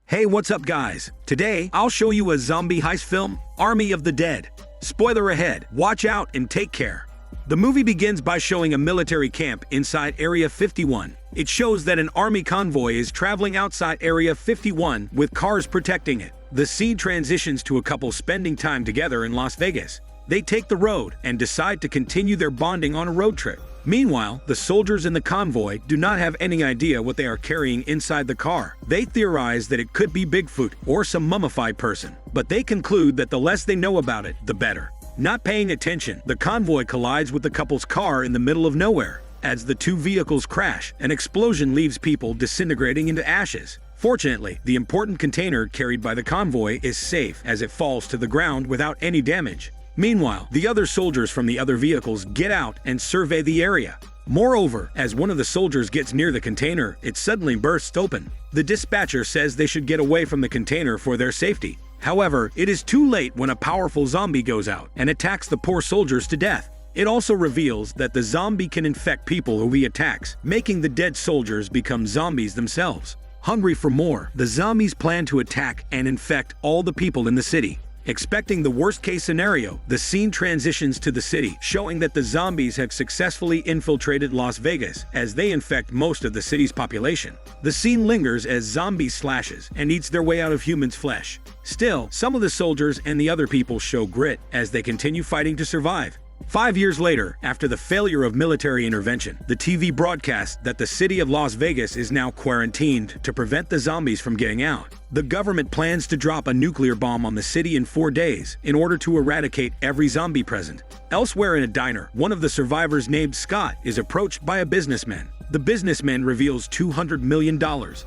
Hey, what's up guys? Today, I'll show you a zombie heist film, Army of the Dead. Spoiler ahead, watch out and take care. The movie begins by showing a military camp inside Area 51. It shows that an army convoy is traveling outside Area 51 with cars protecting it. The scene transitions to a couple spending time together in Las Vegas. They take the road and decide to continue their bonding on a road trip. Meanwhile, the soldiers in the convoy do not have any idea what they are carrying inside the car. They theorize that it could be Bigfoot or some mummified person, but they conclude that the less they know about it, the better. Not paying attention, the convoy collides with the couple's car in the middle of nowhere. As the two vehicles crash, an explosion leaves people disintegrating into ashes. Fortunately, the important container carried by the convoy is safe as it falls to the ground without any damage. Meanwhile, the other soldiers from the other vehicles get out and survey the area. Moreover, as one of the soldiers gets near the container, it suddenly bursts open. The dispatcher says they should get away from the container for their safety. However, it is too late when a powerful zombie goes out and attacks the poor soldiers to death. It also reveals that the zombie can infect people who he attacks, making the dead soldiers become zombies themselves. Hungry for more, the zombies plan to attack and infect all the people in the city. Expecting the worst-case scenario, the scene transitions to the city, showing that the zombies have successfully infiltrated Las Vegas as they infect most of the city's population. The scene lingers as zombies slashes and eats their way out of humans' flesh. Still, some of the soldiers and the other people show grit as they continue fighting to survive. 5 years later, after the failure of military intervention, the TV broadcast that the city of Las Vegas is now quarantined to prevent the zombies from getting out. The government plans to drop a nuclear bomb on the city in 4 days in order to eradicate every zombie present. Elsewhere in a diner, one of the survivors named Scott is approached by a businessman. The businessman reveals $200 million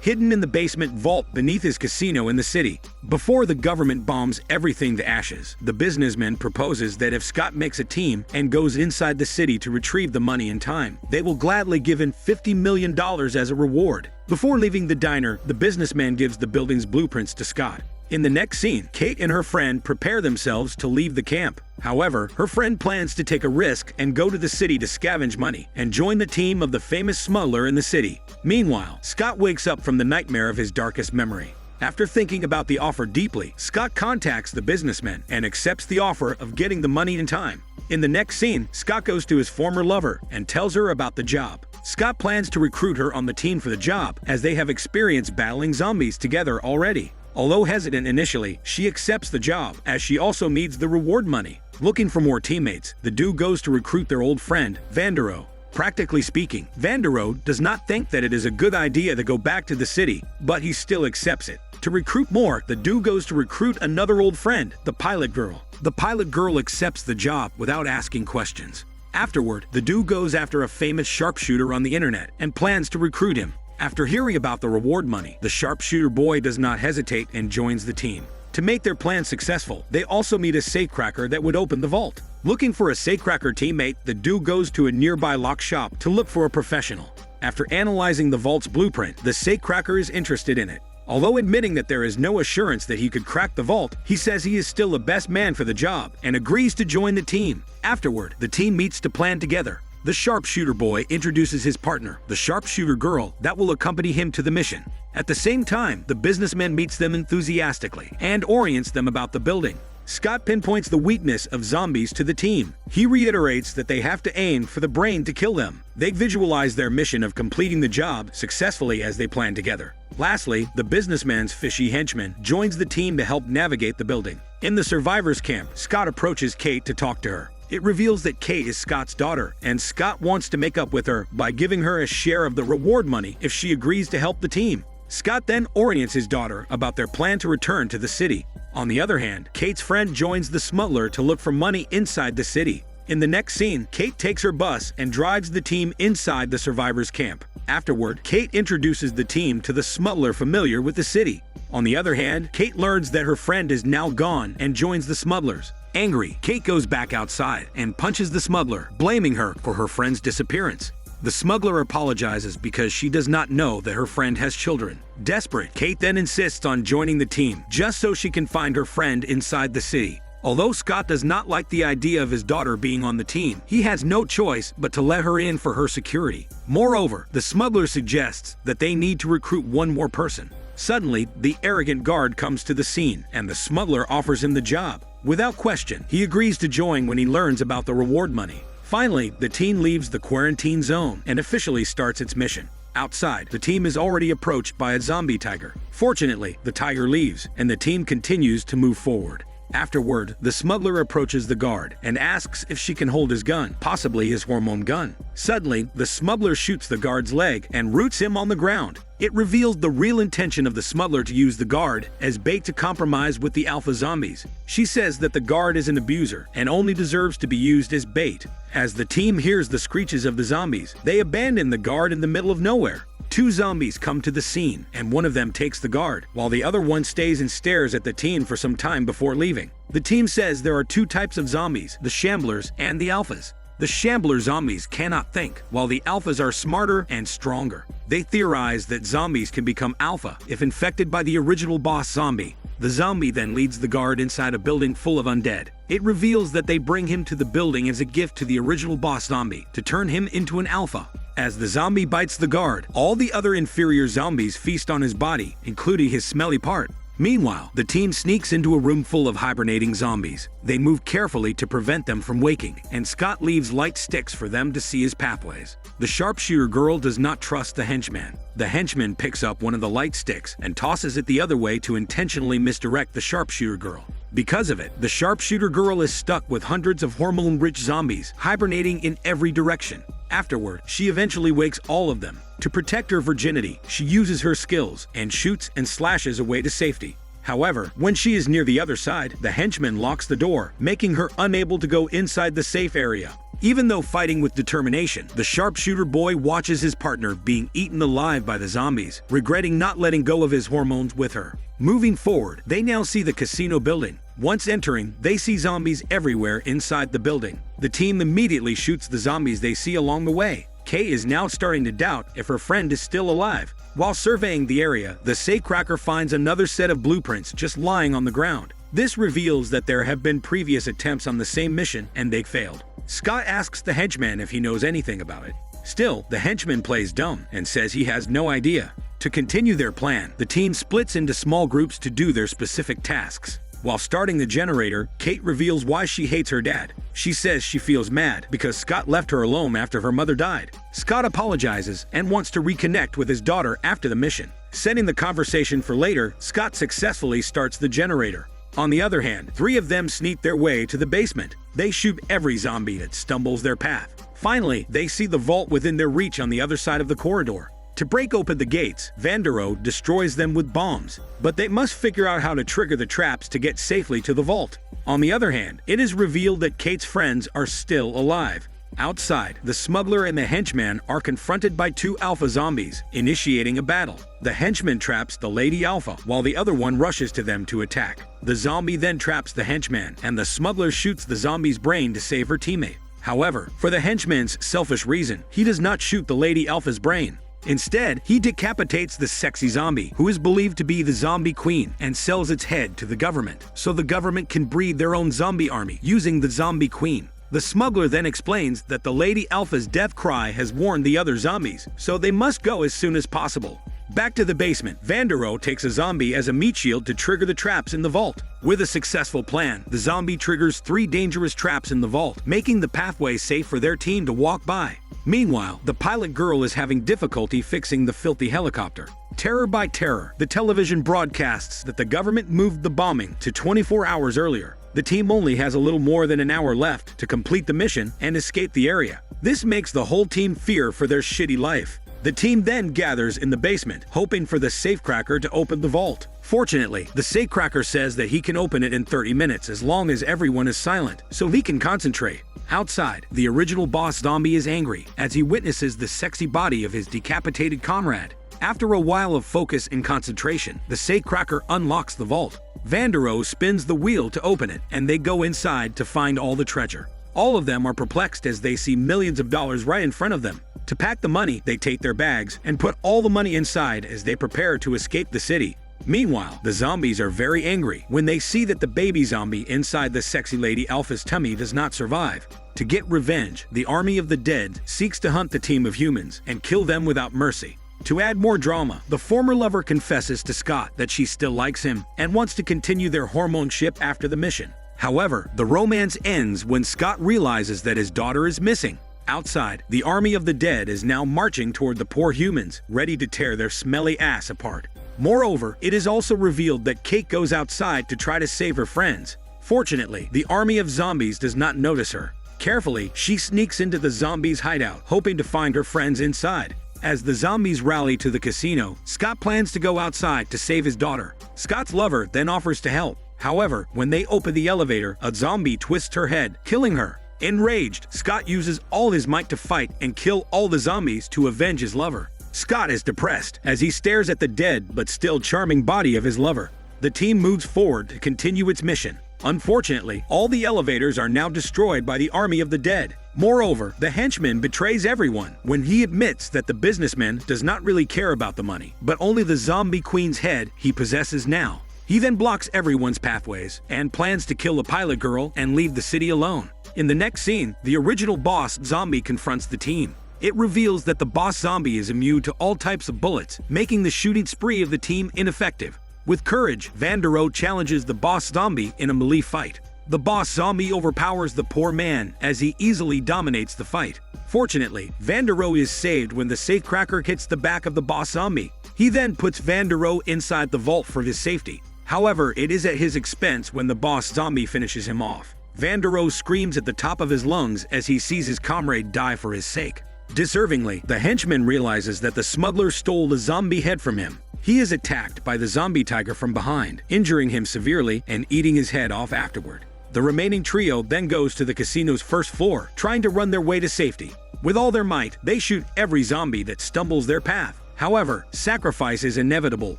hidden in the basement vault beneath his casino in the city. Before the government bombs everything to ashes, the businessman proposes that if Scott makes a team and goes inside the city to retrieve the money in time, they will gladly give him $50 million as a reward. Before leaving the diner, the businessman gives the building's blueprints to Scott. In the next scene, Kate and her friend prepare themselves to leave the camp. However, her friend plans to take a risk and go to the city to scavenge money and join the team of the famous smuggler in the city. Meanwhile, Scott wakes up from the nightmare of his darkest memory. After thinking about the offer deeply, Scott contacts the businessman and accepts the offer of getting the money in time. In the next scene, Scott goes to his former lover and tells her about the job. Scott plans to recruit her on the team for the job as they have experience battling zombies together already. Although hesitant initially, she accepts the job as she also needs the reward money. Looking for more teammates, the duo goes to recruit their old friend, Vandero. Practically speaking, Vandero does not think that it is a good idea to go back to the city, but he still accepts it. To recruit more, the duo goes to recruit another old friend, the pilot girl. The pilot girl accepts the job without asking questions. Afterward, the duo goes after a famous sharpshooter on the internet and plans to recruit him. After hearing about the reward money, the sharpshooter boy does not hesitate and joins the team. To make their plan successful, they also meet a safecracker that would open the vault. Looking for a safecracker teammate, the duo goes to a nearby lock shop to look for a professional. After analyzing the vault's blueprint, the safecracker is interested in it. Although admitting that there is no assurance that he could crack the vault, he says he is still the best man for the job and agrees to join the team. Afterward, the team meets to plan together. The sharpshooter boy introduces his partner, the sharpshooter girl, that will accompany him to the mission. At the same time, the businessman meets them enthusiastically and orients them about the building. Scott pinpoints the weakness of zombies to the team. He reiterates that they have to aim for the brain to kill them. They visualize their mission of completing the job successfully as they plan together. Lastly, the businessman's fishy henchman joins the team to help navigate the building. In the survivors' camp, Scott approaches Kate to talk to her. It reveals that Kate is Scott's daughter, and Scott wants to make up with her by giving her a share of the reward money if she agrees to help the team. Scott then orients his daughter about their plan to return to the city. On the other hand, Kate's friend joins the smuggler to look for money inside the city. In the next scene, Kate takes her bus and drives the team inside the survivors' camp. Afterward, Kate introduces the team to the smuggler familiar with the city. On the other hand, Kate learns that her friend is now gone and joins the smugglers. Angry, Kate goes back outside and punches the smuggler, blaming her for her friend's disappearance. The smuggler apologizes because she does not know that her friend has children. Desperate, Kate then insists on joining the team just so she can find her friend inside the city. Although Scott does not like the idea of his daughter being on the team, he has no choice but to let her in for her security. Moreover, the smuggler suggests that they need to recruit one more person. Suddenly, the arrogant guard comes to the scene, and the smuggler offers him the job. Without question, he agrees to join when he learns about the reward money. Finally, the team leaves the quarantine zone and officially starts its mission. Outside, the team is already approached by a zombie tiger. Fortunately, the tiger leaves, and the team continues to move forward. Afterward, the smuggler approaches the guard and asks if she can hold his gun, possibly his hormone gun. Suddenly, the smuggler shoots the guard's leg and roots him on the ground. It reveals the real intention of the smuggler to use the guard as bait to compromise with the alpha zombies. She says that the guard is an abuser and only deserves to be used as bait. As the team hears the screeches of the zombies, they abandon the guard in the middle of nowhere. Two zombies come to the scene, and one of them takes the guard, while the other one stays and stares at the team for some time before leaving. The team says there are two types of zombies, the shamblers and the alphas. The shambler zombies cannot think, while the alphas are smarter and stronger. They theorize that zombies can become alpha if infected by the original boss zombie. The zombie then leads the guard inside a building full of undead. It reveals that they bring him to the building as a gift to the original boss zombie to turn him into an alpha. As the zombie bites the guard, all the other inferior zombies feast on his body, including his smelly part. Meanwhile, the team sneaks into a room full of hibernating zombies. They move carefully to prevent them from waking, and Scott leaves light sticks for them to see his pathways. The sharpshooter girl does not trust the henchman. The henchman picks up one of the light sticks and tosses it the other way to intentionally misdirect the sharpshooter girl. Because of it, the sharpshooter girl is stuck with hundreds of hormone-rich zombies hibernating in every direction. Afterward, she eventually wakes all of them. To protect her virginity, she uses her skills and shoots and slashes away to safety. However, when she is near the other side, the henchman locks the door, making her unable to go inside the safe area. Even though fighting with determination, the sharpshooter boy watches his partner being eaten alive by the zombies, regretting not letting go of his hormones with her. Moving forward, they now see the casino building. Once entering, they see zombies everywhere inside the building. The team immediately shoots the zombies they see along the way. Kay is now starting to doubt if her friend is still alive. While surveying the area, the safecracker finds another set of blueprints just lying on the ground. This reveals that there have been previous attempts on the same mission and they failed. Scott asks the henchman if he knows anything about it. Still, the henchman plays dumb and says he has no idea. To continue their plan, the team splits into small groups to do their specific tasks. While starting the generator, Kate reveals why she hates her dad. She says she feels mad because Scott left her alone after her mother died. Scott apologizes and wants to reconnect with his daughter after the mission. Setting the conversation for later, Scott successfully starts the generator. On the other hand, three of them sneak their way to the basement. They shoot every zombie that stumbles their path. Finally, they see the vault within their reach on the other side of the corridor. To break open the gates, Vandero destroys them with bombs, but they must figure out how to trigger the traps to get safely to the vault. On the other hand, it is revealed that Kate's friends are still alive. Outside, the smuggler and the henchman are confronted by two alpha zombies, initiating a battle. The henchman traps the Lady Alpha, while the other one rushes to them to attack. The zombie then traps the henchman, and the smuggler shoots the zombie's brain to save her teammate. However, for the henchman's selfish reason, he does not shoot the Lady Alpha's brain. Instead, he decapitates the sexy zombie, who is believed to be the zombie queen, and sells its head to the government, so the government can breed their own zombie army using the zombie queen. The smuggler then explains that the Lady Alpha's death cry has warned the other zombies, so they must go as soon as possible. Back to the basement, Vandero takes a zombie as a meat shield to trigger the traps in the vault. With a successful plan, the zombie triggers 3 dangerous traps in the vault, making the pathway safe for their team to walk by. Meanwhile, the pilot girl is having difficulty fixing the filthy helicopter. Terror by terror, the television broadcasts that the government moved the bombing to 24 hours earlier. The team only has a little more than an hour left to complete the mission and escape the area. This makes the whole team fear for their shitty life. The team then gathers in the basement, hoping for the safecracker to open the vault. Fortunately, the safecracker says that he can open it in 30 minutes as long as everyone is silent, so he can concentrate. Outside, the original boss zombie is angry as he witnesses the sexy body of his decapitated comrade. After a while of focus and concentration, the safecracker unlocks the vault. Vandero spins the wheel to open it, and they go inside to find all the treasure. All of them are perplexed as they see millions of dollars right in front of them. To pack the money, they take their bags and put all the money inside as they prepare to escape the city. Meanwhile, the zombies are very angry when they see that the baby zombie inside the sexy lady Alpha's tummy does not survive. To get revenge, the army of the dead seeks to hunt the team of humans and kill them without mercy. To add more drama, the former lover confesses to Scott that she still likes him and wants to continue their hormone ship after the mission. However, the romance ends when Scott realizes that his daughter is missing. Outside, the army of the dead is now marching toward the poor humans, ready to tear their smelly ass apart. Moreover, it is also revealed that Kate goes outside to try to save her friends. Fortunately, the army of zombies does not notice her. Carefully, she sneaks into the zombies' hideout, hoping to find her friends inside. As the zombies rally to the casino, Scott plans to go outside to save his daughter. Scott's lover then offers to help. However, when they open the elevator, a zombie twists her head, killing her. Enraged, Scott uses all his might to fight and kill all the zombies to avenge his lover. Scott is depressed as he stares at the dead but still charming body of his lover. The team moves forward to continue its mission. Unfortunately, all the elevators are now destroyed by the army of the dead. Moreover, the henchman betrays everyone when he admits that the businessman does not really care about the money, but only the zombie queen's head he possesses now. He then blocks everyone's pathways and plans to kill the pilot girl and leave the city alone. In the next scene, the original boss zombie confronts the team. It reveals that the boss zombie is immune to all types of bullets, making the shooting spree of the team ineffective. With courage, Van der Rohe challenges the boss zombie in a melee fight. The boss zombie overpowers the poor man as he easily dominates the fight. Fortunately, Van der Rohe is saved when the safecracker hits the back of the boss zombie. He then puts Van der Rohe inside the vault for his safety. However, it is at his expense when the boss zombie finishes him off. Van der Rohe screams at the top of his lungs as he sees his comrade die for his sake. Deservingly, the henchman realizes that the smuggler stole the zombie head from him. He is attacked by the zombie tiger from behind, injuring him severely and eating his head off afterward. The remaining trio then goes to the casino's first floor, trying to run their way to safety. With all their might, they shoot every zombie that stumbles their path. However, sacrifice is inevitable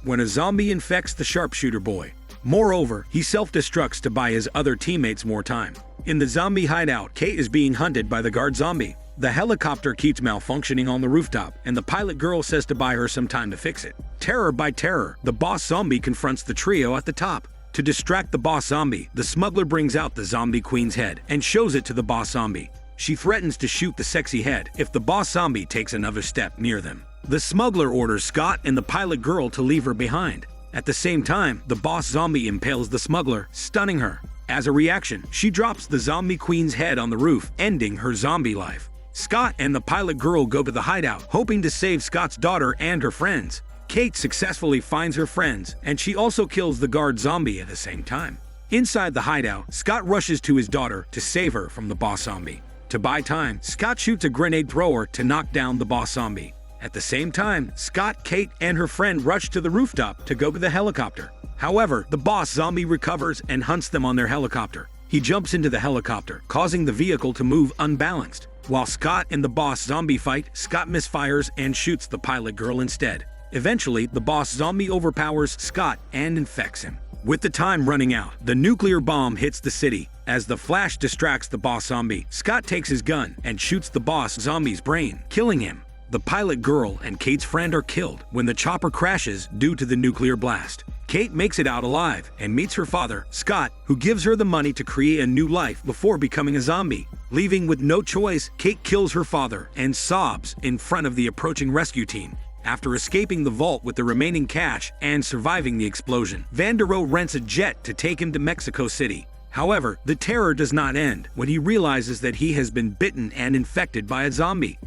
when a zombie infects the sharpshooter boy. Moreover, he self-destructs to buy his other teammates more time. In the zombie hideout, Kate is being hunted by the guard zombie. The helicopter keeps malfunctioning on the rooftop, and the pilot girl says to buy her some time to fix it. Terror by terror, the boss zombie confronts the trio at the top. To distract the boss zombie, the smuggler brings out the zombie queen's head and shows it to the boss zombie. She threatens to shoot the sexy head if the boss zombie takes another step near them. The smuggler orders Scott and the pilot girl to leave her behind. At the same time, the boss zombie impales the smuggler, stunning her. As a reaction, she drops the zombie queen's head on the roof, ending her zombie life. Scott and the pilot girl go to the hideout, hoping to save Scott's daughter and her friends. Kate successfully finds her friends, and she also kills the guard zombie at the same time. Inside the hideout, Scott rushes to his daughter to save her from the boss zombie. To buy time, Scott shoots a grenade thrower to knock down the boss zombie. At the same time, Scott, Kate, and her friend rush to the rooftop to go to the helicopter. However, the boss zombie recovers and hunts them on their helicopter. He jumps into the helicopter, causing the vehicle to move unbalanced. While Scott and the boss zombie fight, Scott misfires and shoots the pilot girl instead. Eventually, the boss zombie overpowers Scott and infects him. With the time running out, the nuclear bomb hits the city. As the flash distracts the boss zombie, Scott takes his gun and shoots the boss zombie's brain, killing him. The pilot girl and Kate's friend are killed when the chopper crashes due to the nuclear blast. Kate makes it out alive and meets her father, Scott, who gives her the money to create a new life before becoming a zombie. Leaving with no choice, Kate kills her father and sobs in front of the approaching rescue team. After escaping the vault with the remaining cash and surviving the explosion, Van der Rohe rents a jet to take him to Mexico City. However, the terror does not end when he realizes that he has been bitten and infected by a zombie.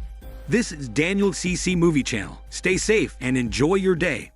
This is Daniel CC Movie Channel. Stay safe and enjoy your day.